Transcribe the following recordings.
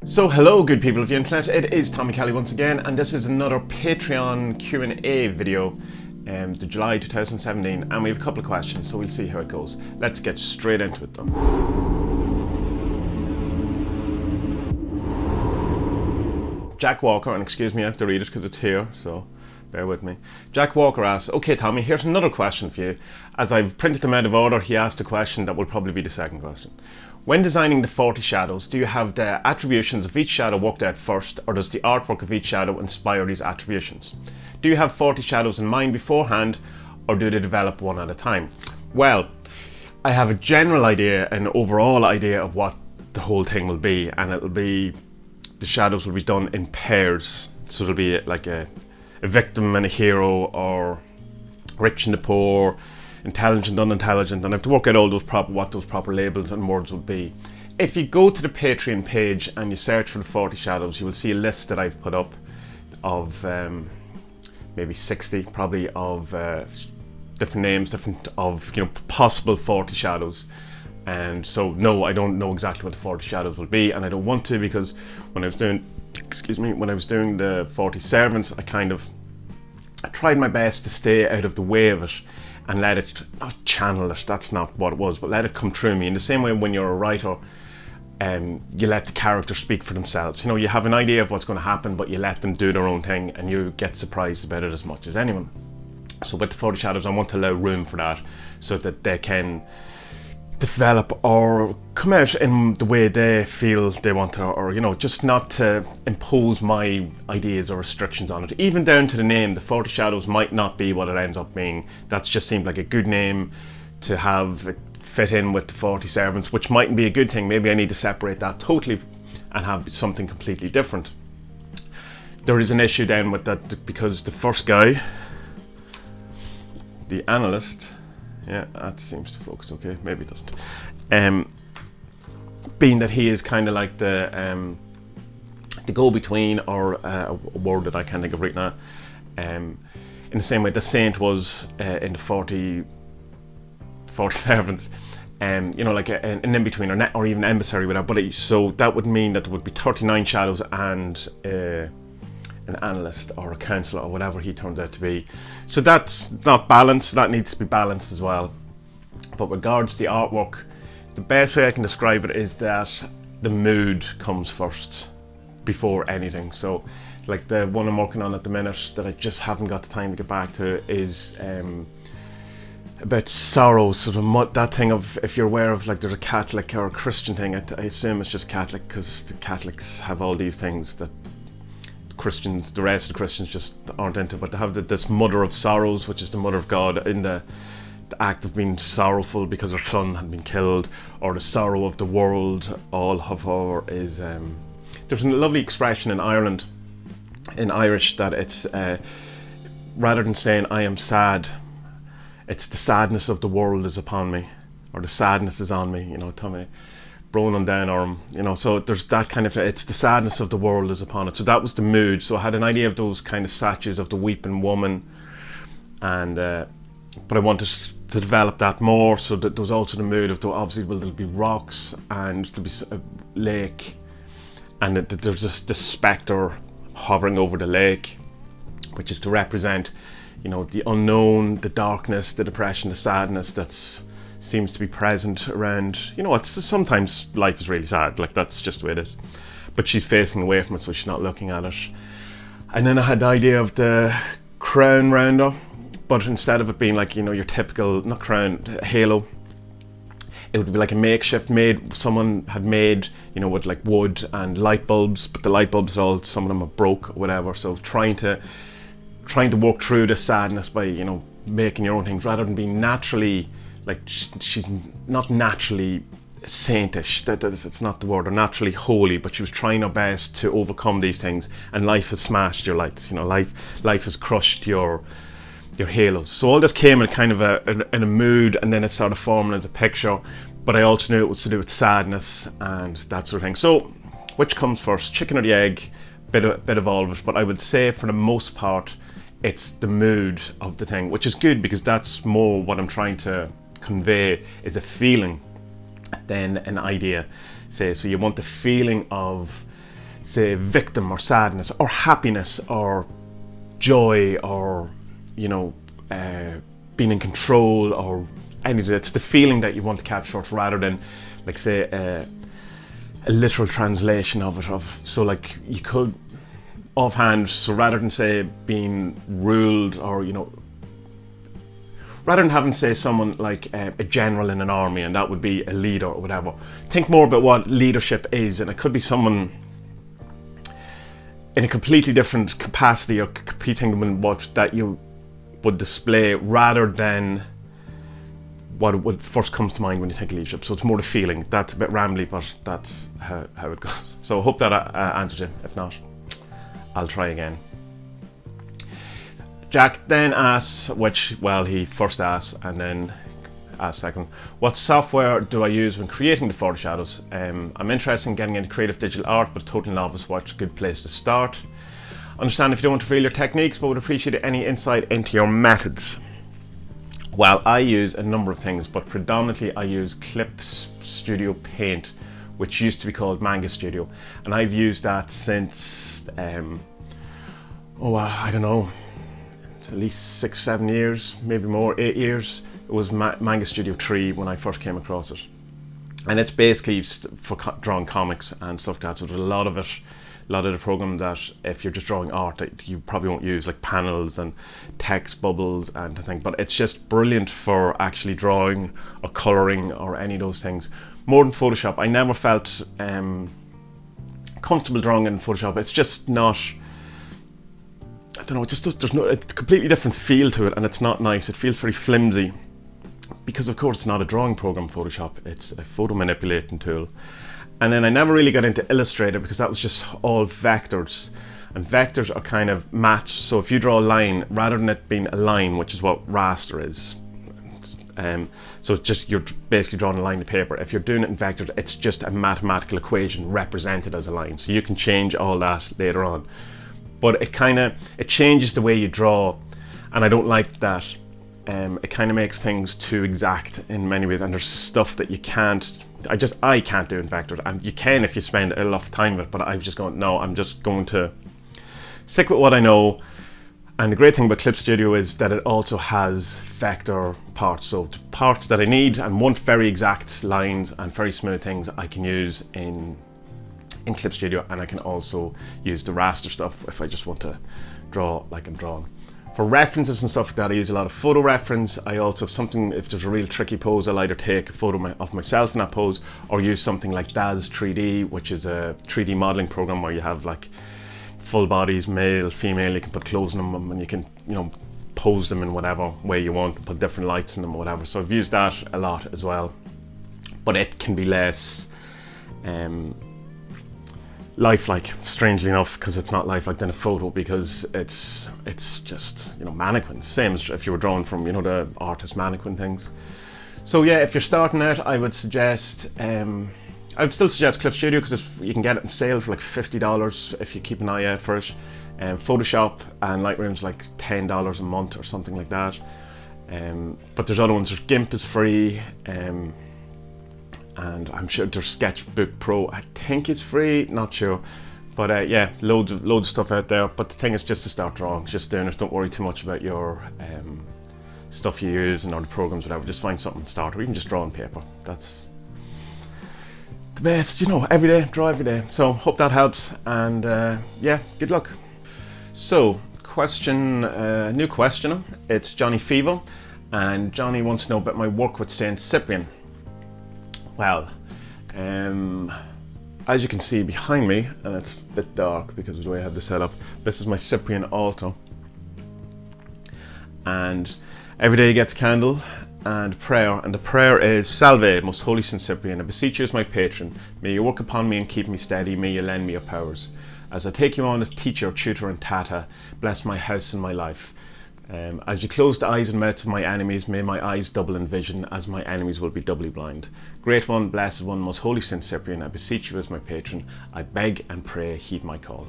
So hello good people of the internet, it is Tommy Kelly once again, and this is another Patreon Q&A video, the July 2017, and we have a couple of questions, so we'll see how it goes. Let's get straight into it though. Jack Walker, and excuse me, I have to read it because it's here, so bear with me. Jack Walker asks, okay Tommy, here's another question for you. As I've printed them out of order, he asked a question that will probably be the second question. When designing the 40 shadows, do you have the attributions of each shadow worked out first, or does the artwork of each shadow inspire these attributions? Do you have 40 shadows in mind beforehand, or do they develop one at a time? Well, I have a general idea, an overall idea of what the whole thing will be, and it'll be, the shadows will be done in pairs. So it'll be like a victim and a hero, or rich and the poor, intelligent, unintelligent, and I have to work out all those what those proper labels and words would be. If you go to the Patreon page and you search for the 40 shadows, you will see a list that I've put up of maybe 60 probably of different names, possible 40 shadows. And so no, I don't know exactly what the 40 shadows will be, and I don't want to, because when I was doing the 40 servants, I tried my best to stay out of the way of it and let it, not channel it, that's not what it was, but let it come through me. In the same way when you're a writer, you let the characters speak for themselves. You know, you have an idea of what's going to happen, but you let them do their own thing, and you get surprised about it as much as anyone. So with the 40 shadows, I want to allow room for that, so that they can develop or come out in the way they feel they want to, or just not to impose my ideas or restrictions on it. Even down to the name, the 40 shadows might not be what it ends up being. That's just seemed like a good name to have it fit in with the 40 servants, which mightn't be a good thing. Maybe I need to separate that totally and have something completely different. There is an issue then with that, because the first guy, the analyst, yeah, that seems to focus okay, maybe it doesn't. Being that he is kind of like the go-between, or a word that I can't think of right now. In the same way the saint was in the 40 servants, like an in-between, or even emissary without. But so that would mean that there would be 39 shadows and an analyst or a counsellor or whatever he turns out to be. So that's not balanced, that needs to be balanced as well. But regards to the artwork, the best way I can describe it is that the mood comes first before anything. So like the one I'm working on at the minute that I just haven't got the time to get back to is about sorrow, sort of that thing of, if you're aware of, like, there's a Catholic or a Christian thing, I assume it's just Catholic, because the Catholics have all these things that Christians, the rest of the Christians just aren't into, but they have this mother of sorrows, which is the mother of God, in the act of being sorrowful because her son had been killed, or the sorrow of the world, all of her is, there's a lovely expression in Ireland, in Irish, that it's, rather than saying I am sad, it's the sadness of the world is upon me, or the sadness is on me, Tommy Brown down arm, so there's that kind of, it's the sadness of the world is upon it. So that was the mood. So I had an idea of those kind of statues of the weeping woman, and but I wanted to develop that more, so that there was also the mood of, obviously, there'll be rocks and there'll be a lake, and there's just this spectre hovering over the lake, which is to represent, the unknown, the darkness, the depression, the sadness that's seems to be present around, it's sometimes life is really sad, like that's just the way it is, but she's facing away from it, so she's not looking at it. And then I had the idea of the crown round her, but instead of it being like, your typical, not crown, halo, it would be like a makeshift someone had made, with like wood and light bulbs, but the light bulbs some of them are broke or whatever, so trying to work through the sadness by, making your own things, rather than being naturally, like, she's not naturally saintish, it's not the word, or naturally holy, but she was trying her best to overcome these things, and life has smashed your lights, life has crushed your halos. So all this came in kind of in a mood, and then it started forming as a picture, but I also knew it was to do with sadness and that sort of thing. So which comes first, chicken or the egg? Bit of all of it, but I would say for the most part it's the mood of the thing, which is good, because that's more what I'm trying to convey, is a feeling than an idea. So you want the feeling of say, victim or sadness or happiness or joy or, you know, being in control or anything. It's the feeling that you want to capture rather than, like, say, a literal translation of it. So, like, you could offhand, so rather than say being ruled or, you know, rather than having, say, someone like a general in an army and that would be a leader or whatever, think more about what leadership is, and it could be someone in a completely different capacity or competing with what that you would display rather than what first comes to mind when you think of leadership. So it's more the feeling. That's a bit rambly, but that's how it goes. So I hope that answers it. If not, I'll try again. Jack then asks, he first asks and then asks second, what software do I use when creating the foreshaddows? I'm interested in getting into creative digital art, but totally novice. What's a good place to start? Understand if you don't want to reveal your techniques, but would appreciate any insight into your methods. Well, I use a number of things, but predominantly I use Clip Studio Paint, which used to be called Manga Studio, and I've used that since I don't know, at least 6-7 years, maybe more, 8 years. It was Manga Studio 3 when I first came across it, and it's basically for drawing comics and stuff like that. So there's a lot of the program that if you're just drawing art that you probably won't use, like panels and text bubbles and the thing, but it's just brilliant for actually drawing or colouring or any of those things. More than Photoshop. I never felt comfortable drawing in Photoshop. It's just not, I don't know, it just does, there's a completely different feel to it, and it's not nice. It feels very flimsy because, of course, it's not a drawing program, Photoshop. It's a photo manipulating tool. And then I never really got into Illustrator because that was just all vectors, and vectors are kind of matched. So if you draw a line, rather than it being a line, which is what raster is, so it's just, you're basically drawing a line of paper. If you're doing it in vectors, it's just a mathematical equation represented as a line. So you can change all that later on, but it changes the way you draw, and I don't like that. It kind of makes things too exact in many ways, and there's stuff that you can't. I can't do in vectors, and you can if you spend a lot of time with it. But I'm just going, no, I'm just going to stick with what I know. And the great thing about Clip Studio is that it also has vector parts. So the parts that I need and want very exact lines and very smooth things I can use in Clip Studio, and I can also use the raster stuff if I just want to draw like I'm drawing. For references and stuff like that, I use a lot of photo reference. I also, if there's a real tricky pose, I'll either take a photo of myself in that pose or use something like DAZ 3D, which is a 3D modeling program where you have like full bodies, male, female, you can put clothes on them and you can, you know, pose them in whatever way you want, put different lights in them or whatever. So I've used that a lot as well. But it can be less lifelike, strangely enough, because it's not lifelike than a photo, because it's just, you know, mannequins, same as if you were drawing from, you know, the artist mannequin things. So yeah, if you're starting out, I would still suggest Clip Studio, because you can get it on sale for like $50 if you keep an eye out for it. Photoshop and Lightroom's like $10 a month or something like that. But there's other ones. There's GIMP is free, and I'm sure there's Sketchbook Pro, I think it's free, not sure, but yeah, loads of stuff out there. But the thing is, just to start drawing, just doing it. Don't worry too much about your stuff you use and other programs, whatever. Just find something to start, or even just draw on paper. That's the best, you know. Every day, draw every day. So hope that helps, and yeah, good luck. So new questioner, it's Johnny Feeble, and Johnny wants to know about my work with Saint Cyprian. Well, as you can see behind me, and it's a bit dark because of the way I have this set up, this is my Cyprian altar. And every day gets candle and prayer, and the prayer is, Salve, most holy Saint Cyprian, I beseech you as my patron, may you work upon me and keep me steady, may you lend me your powers. As I take you on as teacher, tutor and tata, bless my house and my life. As you close the eyes and mouths of my enemies, may my eyes double in vision, as my enemies will be doubly blind. Great one, blessed one, most holy Saint Cyprian, I beseech you as my patron, I beg and pray, heed my call.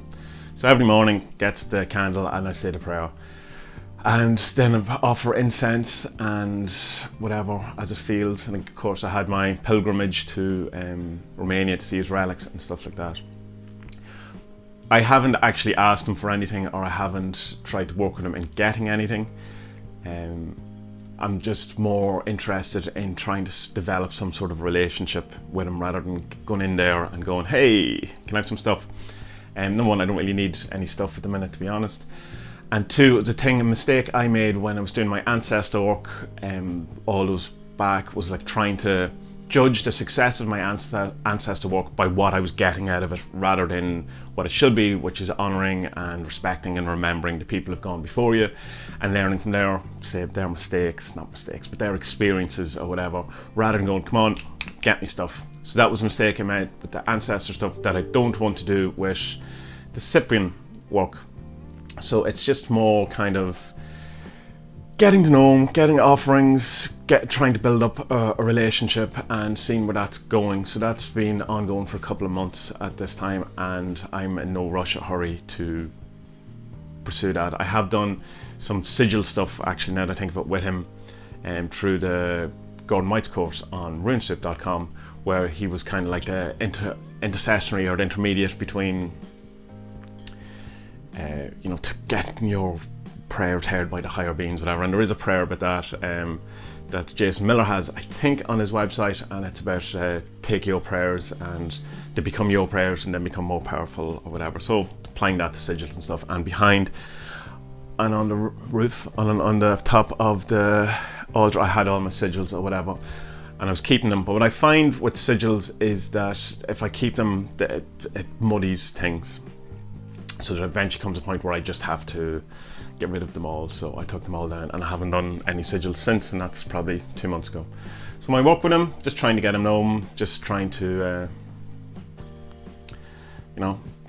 So every morning, gets the candle and I say the prayer. And then I offer incense and whatever as it feels. And of course I had my pilgrimage to Romania to see his relics and stuff like that. I haven't actually asked him for anything, or I haven't tried to work with him in getting anything. I'm just more interested in trying to develop some sort of relationship with him rather than going in there and going, hey, can I have some stuff? Number one, I don't really need any stuff at the minute, to be honest. And two, a mistake I made when I was doing my ancestor work all those back was like trying to judge the success of my ancestor work by what I was getting out of it rather than what it should be, which is honouring and respecting and remembering the people who've gone before you and learning from their mistakes, not mistakes, but their experiences or whatever, rather than going, come on, get me stuff. So that was a mistake I made with the ancestor stuff that I don't want to do with the Cyprian work. So it's just more kind of getting to know him, getting offerings, trying to build up a relationship and seeing where that's going. So that's been ongoing for a couple of months at this time, and I'm in no rush or hurry to pursue that. I have done some sigil stuff, actually, now that I think of it, with him through the Gordon Mites course on runesoup.com, where he was kind of like the intercessory or the intermediate between to getting your prayers heard by the higher beings, whatever. And there is a prayer about that that Jason Miller has, I think, on his website, and it's about take your prayers and they become your prayers and then become more powerful or whatever. So applying that to sigils and stuff, and behind and on the roof, on the top of the altar, I had all my sigils or whatever, and I was keeping them. But what I find with sigils is that if I keep them, it muddies things. So there eventually comes a point where I just have to get rid of them all. So I took them all down, and I haven't done any sigils since, and that's probably 2 months ago. So my work with him, just trying to get him home, just trying to,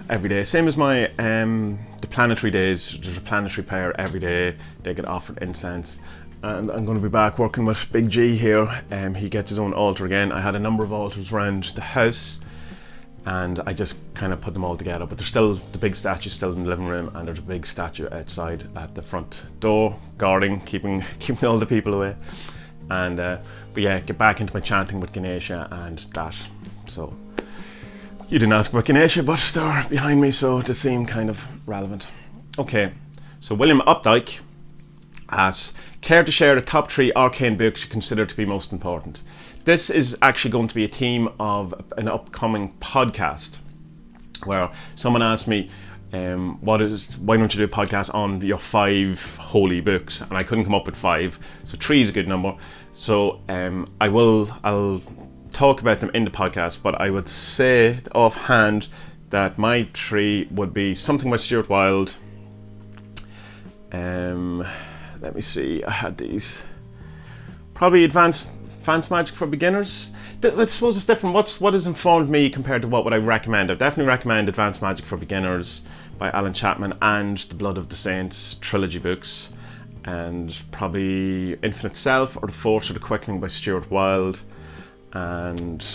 every day. Same as my the planetary days. There's a planetary prayer every day. They get offered incense, and I'm going to be back working with Big G here. He gets his own altar again. I had a number of altars around the house, and I just kind of put them all together, but there's still the big statue still in the living room, and there's a big statue outside at the front door, guarding, keeping all the people away. And but yeah, get back into my chanting with Ganesha and that. So you didn't ask about Ganesha, but they're behind me, so they seem kind of relevant. Okay, so William Updike asks, care to share the top 3 arcane books you consider to be most important? This is actually going to be a theme of an upcoming podcast, where someone asked me, why don't you do a podcast on your 5 holy books? And I couldn't come up with 5, so 3 is a good number. So I'll talk about them in the podcast, but I would say offhand that my 3 would be something by Stuart Wilde. Let me see, I had these. Probably Advanced Magic for Beginners. I suppose it's different. What has informed me compared to what would I recommend? I'd definitely recommend Advanced Magic for Beginners by Alan Chapman and the Blood of the Saints trilogy books, and probably Infinite Self or The Force or the Quickening by Stuart Wilde. And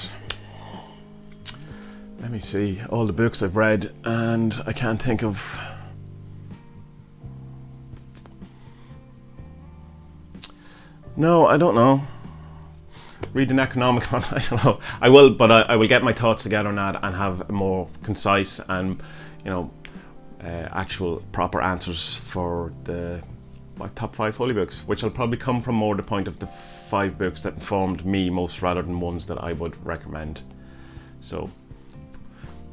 let me see, all the books I've read, and I can't think of. No, I don't know. Read the Necronomicon. I don't know. I will, but I will get my thoughts together on that and have more concise and actual proper answers for my top 5 holy books, which will probably come from more the point of the 5 books that informed me most rather than ones that I would recommend. So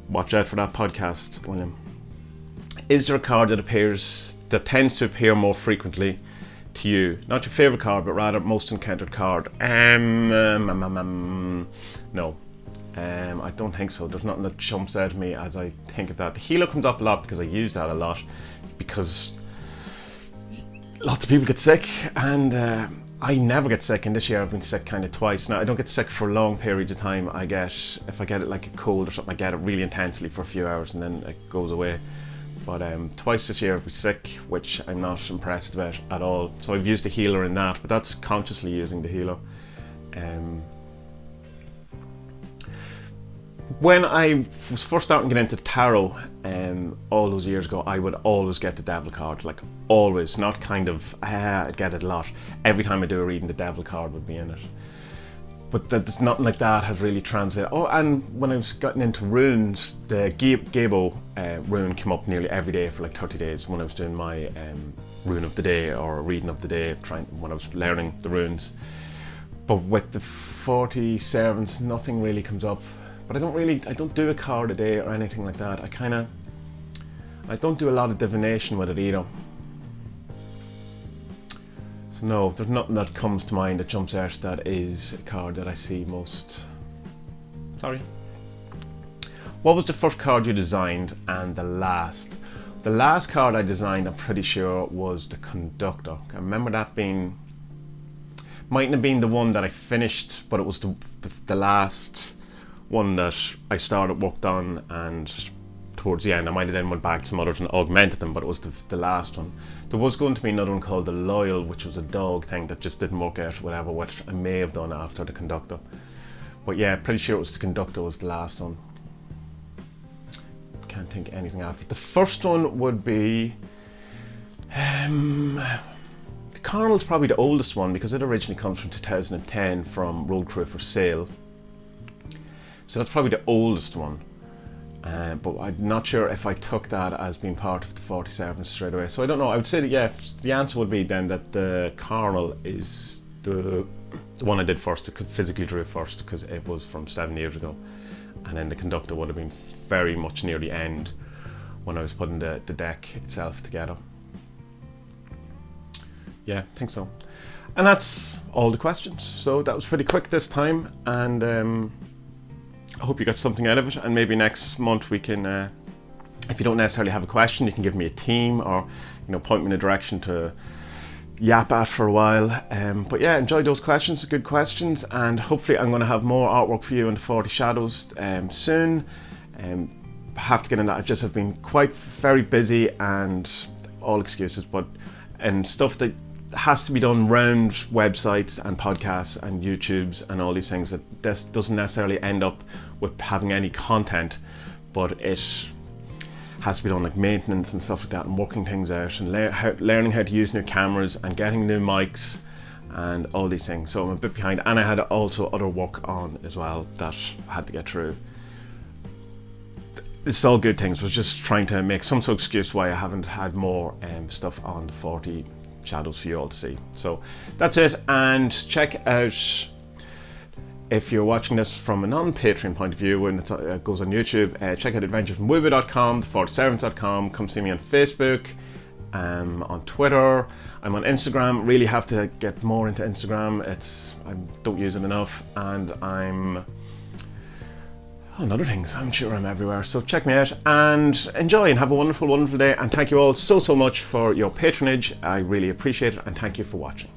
watch out for that podcast, William. Is there a card that tends to appear more frequently to you? Not your favourite card, but rather most encountered card? No. I don't think so. There's nothing that jumps out at me as I think of that. The Healer comes up a lot because I use that a lot, because lots of people get sick, and I never get sick, and this year I've been sick kind of twice. Now, I don't get sick for long periods of time. If I get it like a cold or something, I get it really intensely for a few hours and then it goes away. But twice this year I've been sick, which I'm not impressed about at all. So I've used the Healer in that, but that's consciously using the Healer. When I was first starting to get into tarot, all those years ago, I would always get the Devil card, like always, not kind of, I'd get it a lot. Every time I do a reading, the Devil card would be in it. but there's nothing like that has really translated. Oh, and when I was getting into runes, the Gabo rune came up nearly every day for like 30 days when I was doing my rune of the day or reading of the day, when I was learning the runes. But with the 47s, nothing really comes up. But I don't do a card a day or anything like that. I don't do a lot of divination with it either. So no, there's nothing that comes to mind that jumps out that is a card that I see most. Sorry. What was the first card you designed and the last? The last card I designed, I'm pretty sure, was the Conductor. I remember that being, mightn't have been the one that I finished, but it was the last one that I worked on, and towards the end I might have then went back to some others and augmented them, but it was the last one. There was going to be another one called the Loyal, which was a dog thing that just didn't work out, whatever, which I may have done after the Conductor. But yeah, pretty sure it was the Conductor was the last one. Can't think anything after. The first one would be the Carnal's probably the oldest one, because it originally comes from 2010 from Road Crew for Sale. So that's probably the oldest one. But I'm not sure if I took that as being part of the 47 straight away. So I don't know. I would say that, yeah, the answer would be then that the Carnal is the one I did first, I physically drew first, because it was from 7 years ago. And then the Conductor would have been very much near the end when I was putting the deck itself together. Yeah, I think so. And that's all the questions. So that was pretty quick this time, and I hope you got something out of it. And maybe next month we can, if you don't necessarily have a question, you can give me a theme, or point me in a direction to yap at for a while. But yeah, enjoy those questions, good questions, and hopefully I'm going to have more artwork for you in the 40 Shadows soon. Have to get in that. I just have been very busy, and all excuses, and stuff that has to be done around websites and podcasts and YouTubes and all these things, that this doesn't necessarily end up with having any content, but it has to be done, like maintenance and stuff like that, and working things out, and learning how to use new cameras and getting new mics and all these things. So I'm a bit behind, and I had also other work on as well that I had to get through. It's all good things. I was just trying to make some sort of excuse why I haven't had more stuff on the 40 Shadows for you all to see. So that's it, and check out, if you're watching this from a non-Patreon point of view, when it goes on YouTube, check out adventuresfromweebly.com, the40servants.com. Come see me on Facebook, on Twitter. I'm on Instagram. Really have to get more into Instagram. I don't use it enough, and I'm on other things. I'm sure I'm everywhere. So check me out and enjoy, and have a wonderful, wonderful day. And thank you all so much for your patronage. I really appreciate it, and thank you for watching.